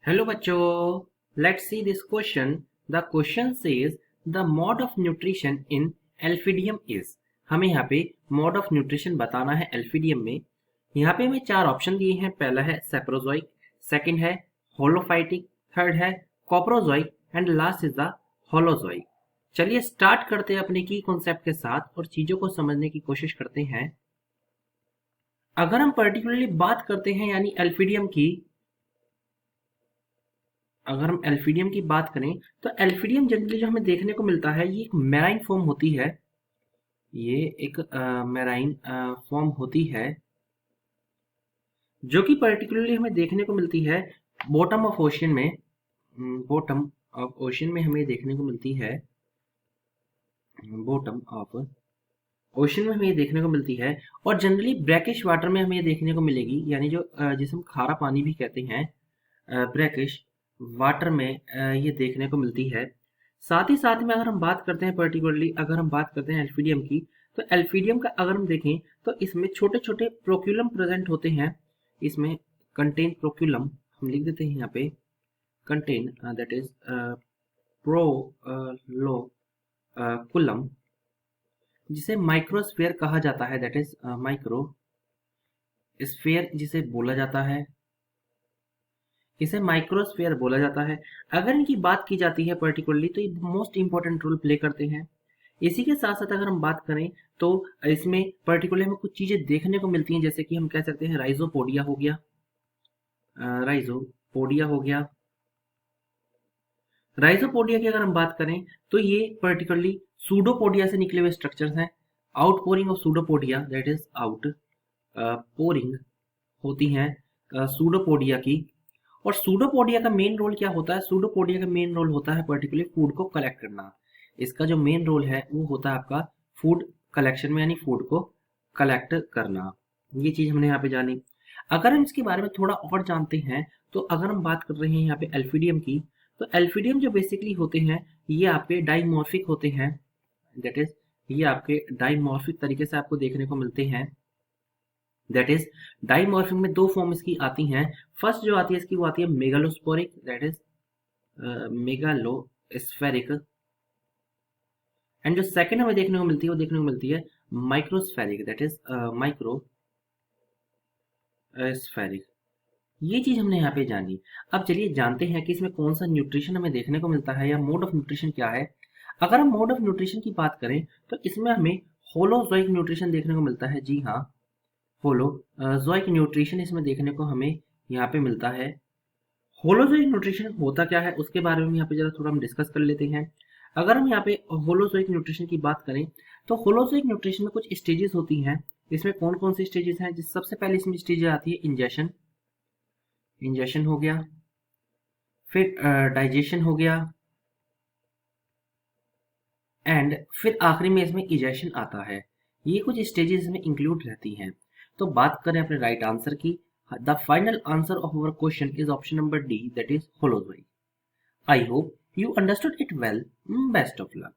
Hello बच्चों, let's see this question. The question says the mode of nutrition in Elphidium is. हमें यहाँ पे mode of nutrition बताना है एल्फिडियम में। यहाँ पे हमें चार ऑप्शन दिए हैं। पहला है सेप्रोजोइक, सेकंड है होलोफाइटिक, थर्ड है coprozoic and last is the holozoic. चलिए स्टार्ट करते हैं अपने की कॉन्सेप्ट के साथ और चीजों को समझने की कोशिश करते हैं। अगर हम पर्टिकुलरली बात करते हैं यानी एल्फिडियम की, अगर हम एल्फिडियम की बात करें तो एल्फिडियम जनरली जो हमें देखने को मिलता है ये एक मैराइन फॉर्म होती है। ये एक मैराइन फॉर्म होती है जो कि पर्टिकुलरली हमें देखने को मिलती है बॉटम ऑफ ओशियन में। बॉटम ऑफ ओशियन में हमें देखने को मिलती है। बॉटम ऑफ ओशियन में हमें ये देखने को मिलती है और जनरली ब्रैकिश वाटर में हमें ये देखने को मिलेगी, यानी जो जिसे हम खारा पानी भी कहते हैं, ब्रैकिश वाटर में ये देखने को मिलती है। साथ ही साथ में अगर हम बात करते हैं पर्टिकुलरली, अगर हम बात करते हैं एल्फिडियम की, तो एल्फिडियम का अगर हम देखें तो इसमें छोटे छोटे प्रोक्यूलम प्रेजेंट होते हैं। इसमें कंटेन प्रोक्यूलम, हम लिख देते हैं यहाँ पे कंटेन, दैट इज प्रोलोकुलम, जिसे माइक्रोस्फेयर कहा जाता है। दैट इज माइक्रो स्फेयर जिसे बोला जाता है, इसे माइक्रोस्फेयर बोला जाता है। अगर इनकी बात की जाती है पर्टिकुलरली तो ये मोस्ट इंपॉर्टेंट रोल प्ले करते हैं। इसी के साथ साथ अगर हम बात करें तो इसमें पर्टिकुलर हमें कुछ चीजें देखने को मिलती हैं, जैसे कि हम कह सकते हैं राइजोपोडिया हो गया, राइजोपोडिया हो गया। राइजोपोडिया की अगर हम बात करें तो ये पर्टिकुलरली सूडोपोडिया से निकले हुए स्ट्रक्चर्स हैं। Outpouring of pseudopodia, that is out pouring होती हैं सूडोपोडिया की। और सूडोपोडिया का मेन रोल क्या होता है? सूडोपोडिया का मेन रोल होता है पर्टिकुलरली फूड को कलेक्ट करना। इसका जो मेन रोल है वो होता है आपका फूड कलेक्शन में, यानी फूड को कलेक्ट करना। ये चीज हमने यहाँ पे जानी। अगर हम इसके बारे में थोड़ा और जानते हैं तो अगर हम बात कर रहे हैं यहाँ पे एल्फिडियम की, तो एल्फिडियम जो बेसिकली होते हैं ये आपके डाइमॉर्फिक होते हैं। दैट इज ये आपके डाइमॉर्फिक तरीके से आपको देखने को मिलते हैं। दैट इज डाइमॉर्फिक में दो फॉर्म इसकी आती हैं। फर्स्ट जो आती है इसकी वो आती है मेगालोस्पोरिक, दैट इज मेगालोस्फेरिक, एंड जो सेकंड हमें देखने को मिलती है वो देखने को मिलती है माइक्रोस्फेरिक, दैट इज माइक्रोस्फेरिक। ये चीज हमने यहाँ पे जानी। अब चलिए जानते हैं कि इसमें कौन सा न्यूट्रिशन हमें देखने को मिलता है या मोड ऑफ न्यूट्रिशन क्या है। अगर हम मोड ऑफ न्यूट्रिशन की बात करें तो इसमें हमें होलोजोइक न्यूट्रिशन देखने को मिलता है। जी हाँ, होलोजोइक न्यूट्रिशन इसमें देखने को हमें यहाँ पे मिलता है। होलोजोइक न्यूट्रिशन होता क्या है उसके बारे में यहाँ पे जरा थोड़ा हम डिस्कस कर लेते हैं। अगर हम यहाँ पे होलोजोइक न्यूट्रिशन की बात करें तो होलोजोइक न्यूट्रिशन में कुछ स्टेजेस होती हैं। इसमें कौन कौन सी स्टेजेस हैं? जिस सबसे पहले इसमें स्टेज आती है इंजेशन, इंजेशन हो गया, फिर डाइजेशन हो गया, एंड फिर आखिरी में इसमें इजेशन आता है। ये कुछ स्टेजेस इसमें इंक्लूड रहती हैं। तो बात करें अपने राइट आंसर की, the final answer of our question is option number D, that is holozoic. I hope you understood it well. Best of luck.